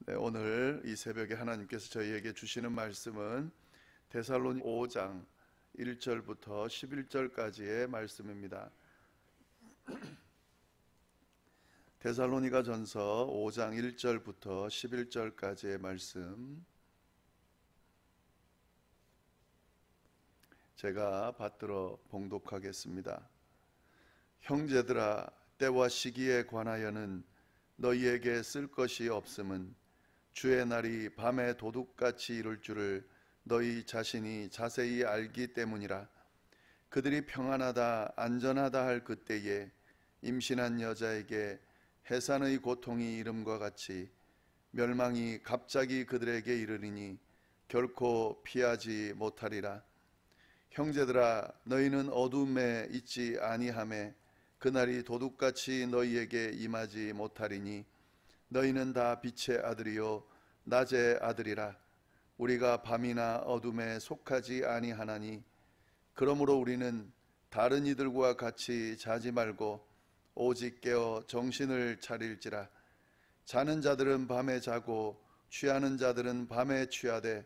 네, 오늘 이 새벽에 하나님께서 저희에게 주시는 말씀은 데살로니가 5장 1절부터 11절까지의 말씀입니다. 데살로니가 전서 5장 1절부터 11절까지의 말씀, 제가 받들어 봉독하겠습니다. 형제들아, 때와 시기에 관하여는 너희에게 쓸 것이 없음은 주의 날이 밤에 도둑같이 이룰 줄을 너희 자신이 자세히 알기 때문이라. 그들이 평안하다 안전하다 할 그때에 임신한 여자에게 해산의 고통이 이름과 같이 멸망이 갑자기 그들에게 이르리니 결코 피하지 못하리라. 형제들아, 너희는 어둠에 있지 아니하매 그날이 도둑같이 너희에게 임하지 못하리니 너희는 다 빛의 아들이요 낮의 아들이라. 우리가 밤이나 어둠에 속하지 아니하나니 그러므로 우리는 다른 이들과 같이 자지 말고 오직 깨어 정신을 차릴지라. 자는 자들은 밤에 자고 취하는 자들은 밤에 취하되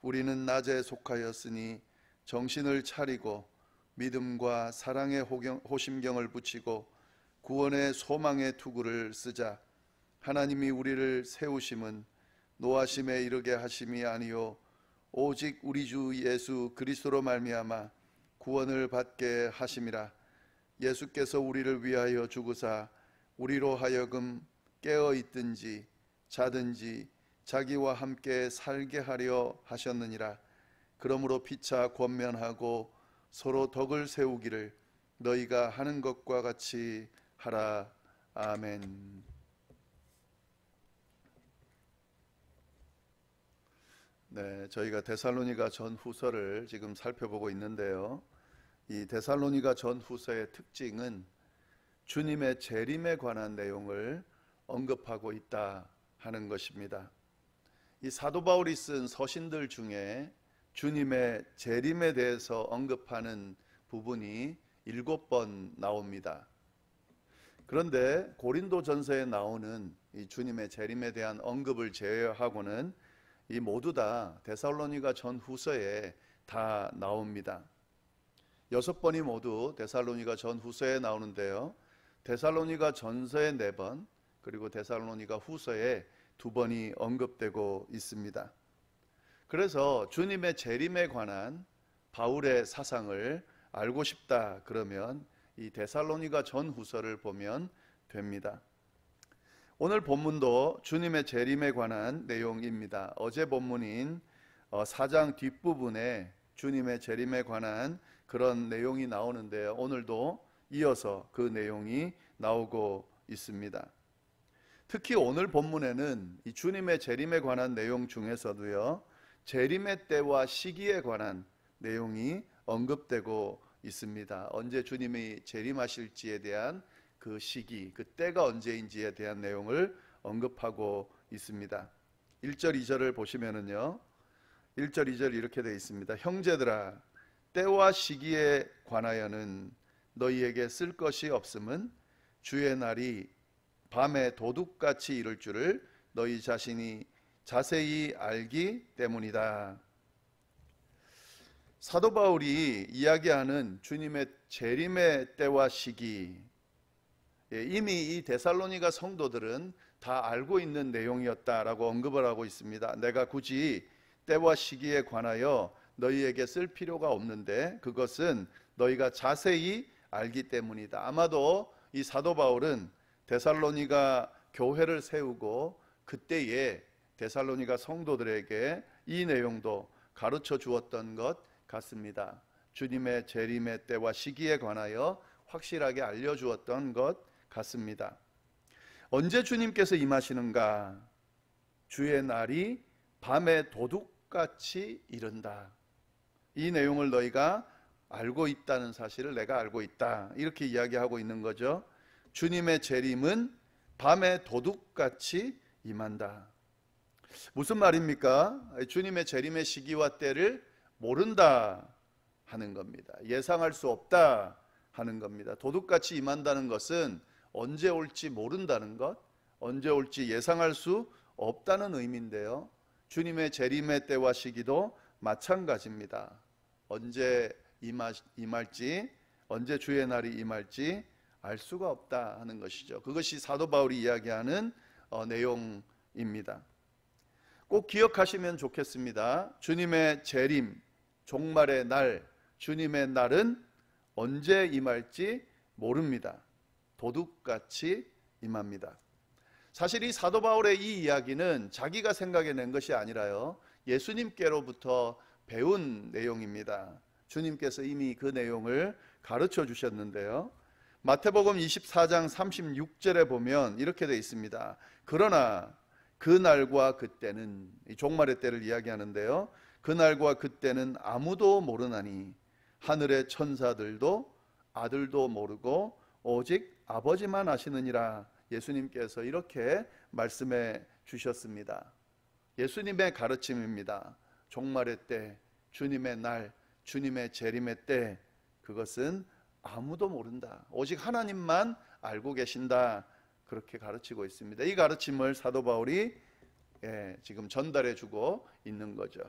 우리는 낮에 속하였으니 정신을 차리고 믿음과 사랑의 호심경을 붙이고 구원의 소망의 투구를 쓰자. 하나님이 우리를 세우심은 노하심에 이르게 하심이 아니요 오직 우리 주 예수 그리스도로 말미암아 구원을 받게 하심이라. 예수께서 우리를 위하여 죽으사 우리로 하여금 깨어 있든지 자든지 자기와 함께 살게 하려 하셨느니라. 그러므로 피차 권면하고 서로 덕을 세우기를 너희가 하는 것과 같이 하라. 아멘. 네, 저희가 데살로니가 전후서를 지금 살펴보고 있는데요. 이 데살로니가 전후서의 특징은 주님의 재림에 관한 내용을 언급하고 있다 하는 것입니다. 이 사도 바울이 쓴 서신들 중에 주님의 재림에 대해서 언급하는 부분이 7번 나옵니다. 그런데 고린도전서에 나오는 이 주님의 재림에 대한 언급을 제외하고는 이 모두 다 데살로니가 전후서에 다 나옵니다. 6번이 모두 데살로니가 전후서에 나오는데요. 데살로니가 전서에 4번, 그리고 데살로니가 후서에 2번이 언급되고 있습니다. 그래서 주님의 재림에 관한 바울의 사상을 알고 싶다 그러면 이 데살로니가 전후서를 보면 됩니다. 오늘 본문도 주님의 재림에 관한 내용입니다. 어제 본문인 4장 뒷부분에 주님의 재림에 관한 그런 내용이 나오는데요. 오늘도 이어서 그 내용이 나오고 있습니다. 특히 오늘 본문에는 이 주님의 재림에 관한 내용 중에서도요, 재림의 때와 시기에 관한 내용이 언급되고 있습니다. 언제 주님이 재림하실지에 대한 그 시기, 그 때가 언제인지에 대한 내용을 언급하고 있습니다. 1절 2절을 보시면은요, 1절 2절 이렇게 되어 있습니다. 형제들아, 때와 시기에 관하여는 너희에게 쓸 것이 없음은 주의 날이 밤에 도둑같이 이룰 줄을 너희 자신이 자세히 알기 때문이다. 사도 바울이 이야기하는 주님의 재림의 때와 시기, 이미 이 데살로니가 성도들은 다 알고 있는 내용이었다라고 언급을 하고 있습니다. 내가 굳이 때와 시기에 관하여 너희에게 쓸 필요가 없는데 그것은 너희가 자세히 알기 때문이다. 아마도 이 사도 바울은 데살로니가 교회를 세우고 그때에 데살로니가 성도들에게 이 내용도 가르쳐 주었던 것 같습니다. 주님의 재림의 때와 시기에 관하여 확실하게 알려주었던 것 같습니다. 언제 주님께서 임하시는가? 주의 날이 밤에 도둑같이 이른다. 이 내용을 너희가 알고 있다는 사실을 내가 알고 있다. 이렇게 이야기하고 있는 거죠. 주님의 재림은 밤에 도둑같이 임한다. 무슨 말입니까? 주님의 재림의 시기와 때를 모른다 하는 겁니다. 예상할 수 없다 하는 겁니다. 도둑같이 임한다는 것은 언제 올지 모른다는 것, 언제 올지 예상할 수 없다는 의미인데요. 주님의 재림의 때와 시기도 마찬가지입니다. 언제 임할지, 언제 주의 날이 임할지 알 수가 없다 하는 것이죠. 그것이 사도 바울이 이야기하는 내용입니다. 꼭 기억하시면 좋겠습니다. 주님의 재림, 종말의 날, 주님의 날은 언제 임할지 모릅니다. 도둑같이 임합니다. 사실 이 사도 바울의 이 이야기는 자기가 생각해낸 것이 아니라요, 예수님께로부터 배운 내용입니다. 주님께서 이미 그 내용을 가르쳐 주셨는데요. 마태복음 24장 36절에 보면 이렇게 되어 있습니다. 그러나 그날과 그때는, 이 종말의 때를 이야기하는데요, 그날과 그때는 아무도 모르나니 하늘의 천사들도 아들도 모르고 오직 아버지만 아시느니라. 예수님께서 이렇게 말씀해 주셨습니다. 예수님의 가르침입니다. 종말의 때, 주님의 날, 주님의 재림의 때, 그것은 아무도 모른다. 오직 하나님만 알고 계신다. 그렇게 가르치고 있습니다. 이 가르침을 사도 바울이 지금 전달해 주고 있는 거죠.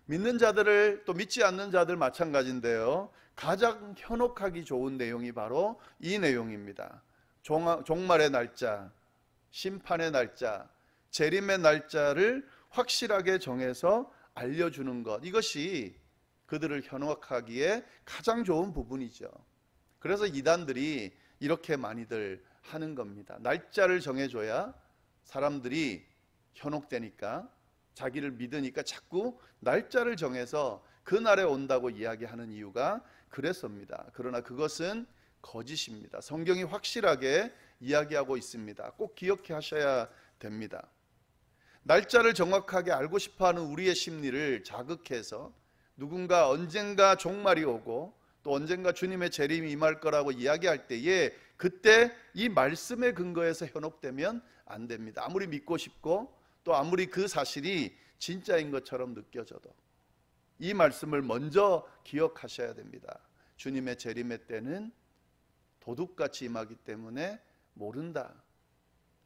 믿는 자들을, 또 믿지 않는 자들 마찬가지인데요, 가장 현혹하기 좋은 내용이 바로 이 내용입니다. 종말의 날짜, 심판의 날짜, 재림의 날짜를 확실하게 정해서 알려주는 것, 이것이 그들을 현혹하기에 가장 좋은 부분이죠. 그래서 이단들이 이렇게 많이들 하는 겁니다. 날짜를 정해줘야 사람들이 현혹되니까, 자기를 믿으니까 자꾸 날짜를 정해서 그 날에 온다고 이야기하는 이유가 그래서입니다. 그러나 그것은 거짓입니다. 성경이 확실하게 이야기하고 있습니다. 꼭 기억해 하셔야 됩니다. 날짜를 정확하게 알고 싶어하는 우리의 심리를 자극해서 누군가 언젠가 종말이 오고 또 언젠가 주님의 재림이 임할 거라고 이야기할 때에, 그때 이 말씀에 근거해서 현혹되면 안 됩니다. 아무리 믿고 싶고 또 아무리 그 사실이 진짜인 것처럼 느껴져도 이 말씀을 먼저 기억하셔야 됩니다. 주님의 재림의 때는 도둑같이 임하기 때문에 모른다,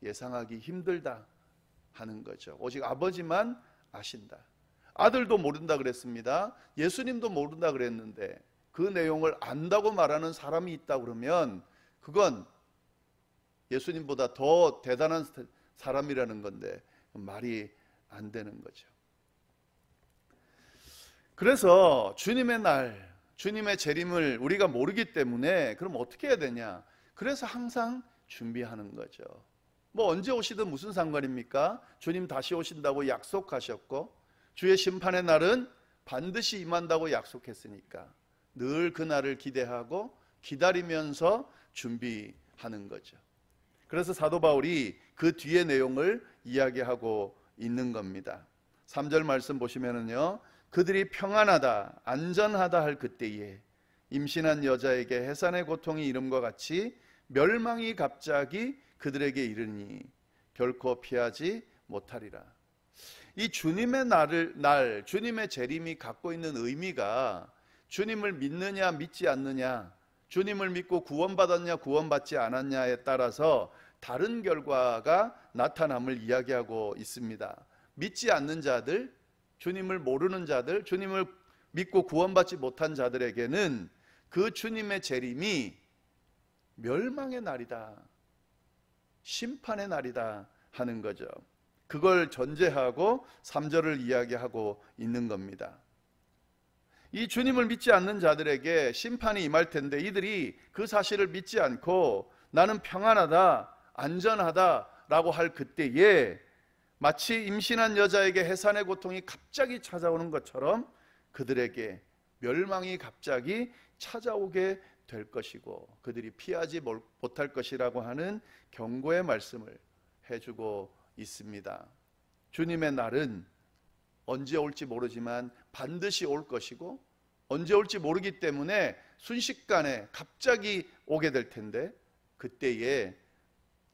예상하기 힘들다 하는 거죠. 오직 아버지만 아신다. 아들도 모른다 그랬습니다. 예수님도 모른다 그랬는데 그 내용을 안다고 말하는 사람이 있다 그러면 그건 예수님보다 더 대단한 사람이라는 건데 말이 안 되는 거죠. 그래서 주님의 날, 주님의 재림을 우리가 모르기 때문에 그럼 어떻게 해야 되냐? 그래서 항상 준비하는 거죠. 뭐 언제 오시든 무슨 상관입니까? 주님 다시 오신다고 약속하셨고 주의 심판의 날은 반드시 임한다고 약속했으니까 늘 그 날을 기대하고 기다리면서 준비하는 거죠. 그래서 사도 바울이 그 뒤의 내용을 이야기하고 있는 겁니다. 3절 말씀 보시면은요, 그들이 평안하다, 안전하다 할 그때에 임신한 여자에게 해산의 고통이 이름과 같이 멸망이 갑자기 그들에게 이르니 결코 피하지 못하리라. 이 주님의 날, 주님의 재림이 갖고 있는 의미가 주님을 믿느냐 믿지 않느냐, 주님을 믿고 구원받았냐 구원받지 않았냐에 따라서 다른 결과가 나타남을 이야기하고 있습니다. 믿지 않는 자들, 주님을 모르는 자들, 주님을 믿고 구원받지 못한 자들에게는 그 주님의 재림이 멸망의 날이다, 심판의 날이다 하는 거죠. 그걸 전제하고 3절을 이야기하고 있는 겁니다. 이 주님을 믿지 않는 자들에게 심판이 임할 텐데 이들이 그 사실을 믿지 않고 나는 평안하다, 안전하다라고 할 그때에 마치 임신한 여자에게 해산의 고통이 갑자기 찾아오는 것처럼 그들에게 멸망이 갑자기 찾아오게 될 것이고 그들이 피하지 못할 것이라고 하는 경고의 말씀을 해주고 있습니다. 주님의 날은 언제 올지 모르지만 반드시 올 것이고 언제 올지 모르기 때문에 순식간에 갑자기 오게 될 텐데 그때에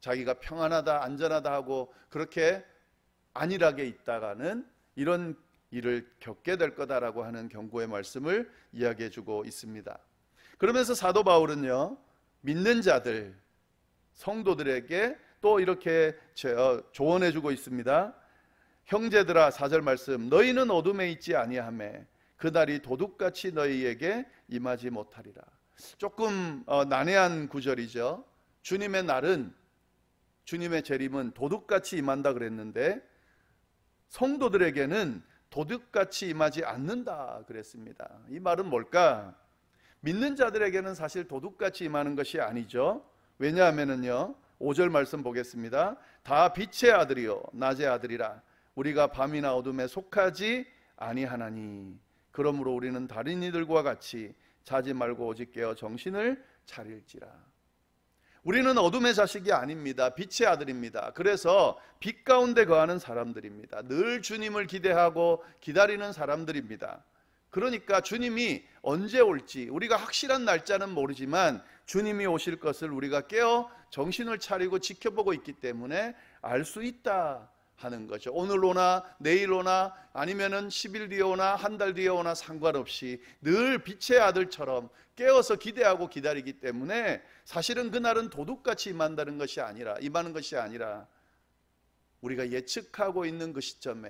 자기가 평안하다 안전하다 하고 그렇게 안일하게 있다가는 이런 일을 겪게 될 거다라고 하는 경고의 말씀을 이야기해 주고 있습니다. 그러면서 사도 바울은요, 믿는 자들, 성도들에게 또 이렇게 조언해 주고 있습니다. 형제들아, 4절 말씀, 너희는 어둠에 있지 아니하매 그날이 도둑같이 너희에게 임하지 못하리라. 조금 난해한 구절이죠. 주님의 날은, 주님의 재림은 도둑같이 임한다 그랬는데 성도들에게는 도둑같이 임하지 않는다 그랬습니다. 이 말은 뭘까? 믿는 자들에게는 사실 도둑같이 임하는 것이 아니죠. 왜냐하면요, 5절 말씀 보겠습니다. 다 빛의 아들이요 낮의 아들이라 우리가 밤이나 어둠에 속하지 아니하나니 그러므로 우리는 다른 이들과 같이 자지 말고 오직 깨어 정신을 차릴지라. 우리는 어둠의 자식이 아닙니다. 빛의 아들입니다. 그래서 빛 가운데 거하는 사람들입니다. 늘 주님을 기대하고 기다리는 사람들입니다. 그러니까 주님이 언제 올지 우리가 확실한 날짜는 모르지만 주님이 오실 것을 우리가 깨어 정신을 차리고 지켜보고 있기 때문에 알 수 있다 하는 거죠. 오늘 오나 내일 오나 아니면은 10일 뒤에 오나 한 달 뒤에 오나 상관없이 늘 빛의 아들처럼 깨어서 기대하고 기다리기 때문에 사실은 그날은 도둑같이 임하는 것이 아니라 우리가 예측하고 있는 그 시점에,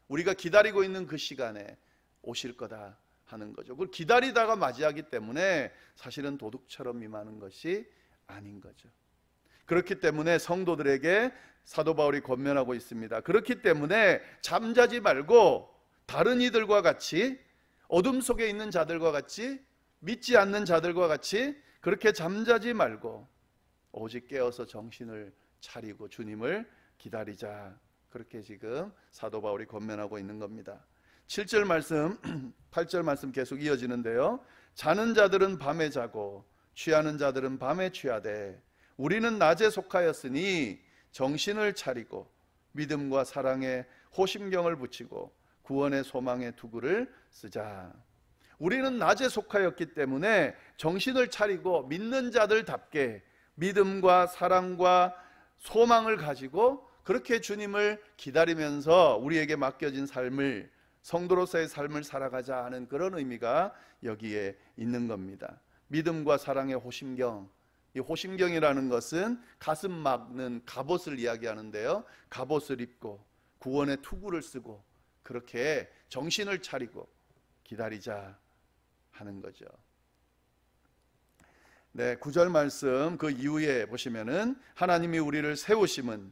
우리가 기다리고 있는 그 시간에 오실 거다 하는 거죠. 그걸 기다리다가 맞이하기 때문에 사실은 도둑처럼 임하는 것이 아닌 거죠. 그렇기 때문에 성도들에게 사도 바울이 권면하고 있습니다. 그렇기 때문에 잠자지 말고 다른 이들과 같이, 어둠 속에 있는 자들과 같이, 믿지 않는 자들과 같이 그렇게 잠자지 말고 오직 깨어서 정신을 차리고 주님을 기다리자. 그렇게 지금 사도 바울이 권면하고 있는 겁니다. 7절 말씀, 8절 말씀 계속 이어지는데요. 자는 자들은 밤에 자고 취하는 자들은 밤에 취하되 우리는 낮에 속하였으니 정신을 차리고 믿음과 사랑에 호심경을 붙이고 구원의 소망의 투구를 쓰자. 우리는 낮에 속하였기 때문에 정신을 차리고 믿는 자들답게 믿음과 사랑과 소망을 가지고 그렇게 주님을 기다리면서 우리에게 맡겨진 삶을, 성도로서의 삶을 살아가자 하는 그런 의미가 여기에 있는 겁니다. 믿음과 사랑의 호심경, 이 호심경이라는 것은 가슴 막는 갑옷을 이야기하는데요, 갑옷을 입고 구원의 투구를 쓰고 그렇게 정신을 차리고 기다리자 하는 거죠. 네, 9절 말씀 그 이후에 보시면은 하나님이 우리를 세우심은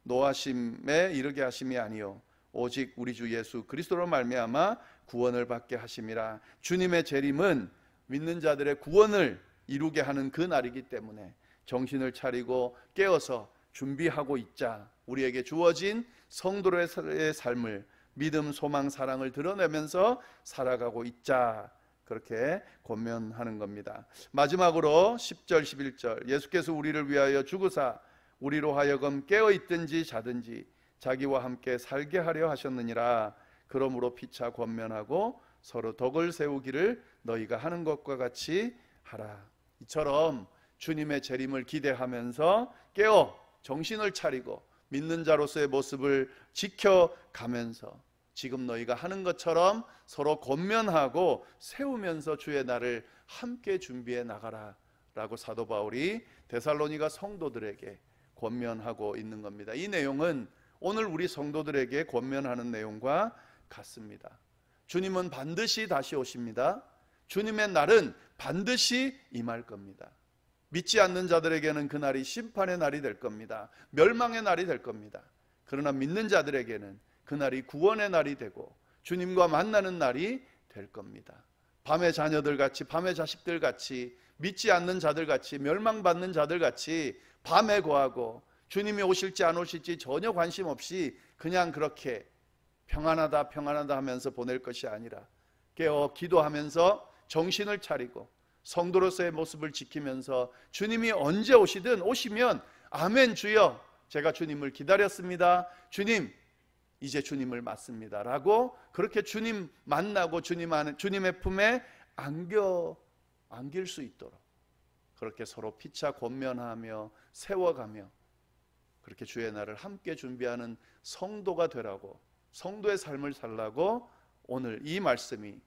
노하심에 이르게 하심이 아니요 오직 우리 주 예수 그리스도로 말미암아 구원을 받게 하심이라. 주님의 재림은 믿는 자들의 구원을 이루게 하는 그 날이기 때문에 정신을 차리고 깨어서 준비하고 있자. 우리에게 주어진 성도의 삶을, 믿음, 소망, 사랑을 드러내면서 살아가고 있자. 그렇게 권면하는 겁니다. 마지막으로 10절 11절 예수께서 우리를 위하여 죽으사 우리로 하여금 깨어있든지 자든지 자기와 함께 살게 하려 하셨느니라. 그러므로 피차 권면하고 서로 덕을 세우기를 너희가 하는 것과 같이 하라. 이처럼 주님의 재림을 기대하면서 깨어 정신을 차리고 믿는 자로서의 모습을 지켜가면서 지금 너희가 하는 것처럼 서로 권면하고 세우면서 주의 날을 함께 준비해 나가라 라고 사도 바울이 데살로니가 성도들에게 권면하고 있는 겁니다. 이 내용은 오늘 우리 성도들에게 권면하는 내용과 같습니다. 주님은 반드시 다시 오십니다. 주님의 날은 반드시 임할 겁니다. 믿지 않는 자들에게는 그 날이 심판의 날이 될 겁니다. 멸망의 날이 될 겁니다. 그러나 믿는 자들에게는 그 날이 구원의 날이 되고 주님과 만나는 날이 될 겁니다. 밤의 자녀들 같이, 밤의 자식들 같이, 믿지 않는 자들 같이, 멸망받는 자들 같이 밤에 거하고 주님이 오실지 안 오실지 전혀 관심 없이 그냥 그렇게 평안하다 평안하다 하면서 보낼 것이 아니라 깨어 기도하면서 정신을 차리고 성도로서의 모습을 지키면서 주님이 언제 오시든 오시면 아멘 주여 제가 주님을 기다렸습니다. 주님 이제 주님을 맞습니다 라고 그렇게 주님 만나고 주님의 품에 안길 수 있도록 그렇게 서로 피차 권면하며 세워가며 그렇게 주의 날을 함께 준비하는 성도가 되라고, 성도의 삶을 살라고 오늘 이 말씀이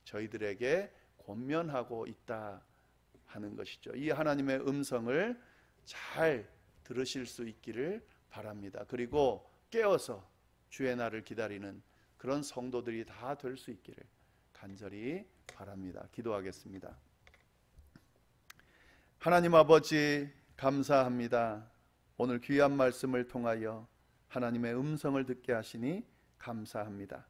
저희들에게 권면하고 있다 하는 것이죠. 이 하나님의 음성을 잘 들으실 수 있기를 바랍니다. 그리고 깨어서 주의 날을 기다리는 그런 성도들이 다 될 수 있기를 간절히 바랍니다. 기도하겠습니다. 하나님 아버지, 감사합니다. 오늘 귀한 말씀을 통하여 하나님의 음성을 듣게 하시니 감사합니다.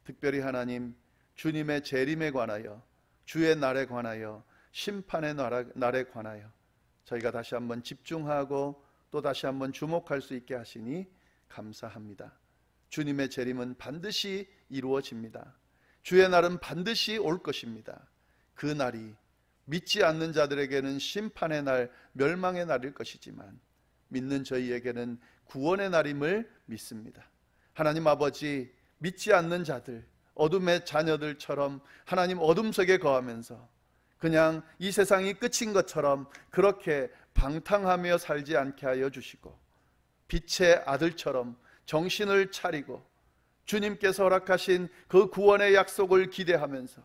특별히 하나님, 주님의 재림에 관하여, 주의 날에 관하여, 심판의 날에 관하여 저희가 다시 한번 집중하고 또 다시 한번 주목할 수 있게 하시니 감사합니다. 주님의 재림은 반드시 이루어집니다. 주의 날은 반드시 올 것입니다. 그 날이 믿지 않는 자들에게는 심판의 날, 멸망의 날일 것이지만 믿는 저희에게는 구원의 날임을 믿습니다. 하나님 아버지, 믿지 않는 자들, 어둠의 자녀들처럼 하나님 어둠 속에 거하면서 그냥 이 세상이 끝인 것처럼 그렇게 방탕하며 살지 않게 하여 주시고 빛의 아들처럼 정신을 차리고 주님께서 허락하신 그 구원의 약속을 기대하면서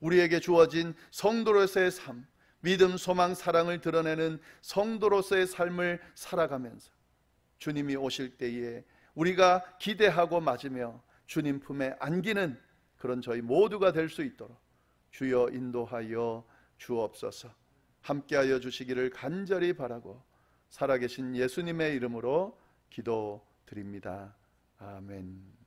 우리에게 주어진 성도로서의 삶, 믿음, 소망, 사랑을 드러내는 성도로서의 삶을 살아가면서 주님이 오실 때에 우리가 기대하고 맞으며 주님 품에 안기는 그런 저희 모두가 될 수 있도록 주여 인도하여 주옵소서. 함께하여 주시기를 간절히 바라고 살아계신 예수님의 이름으로 기도드립니다. 아멘.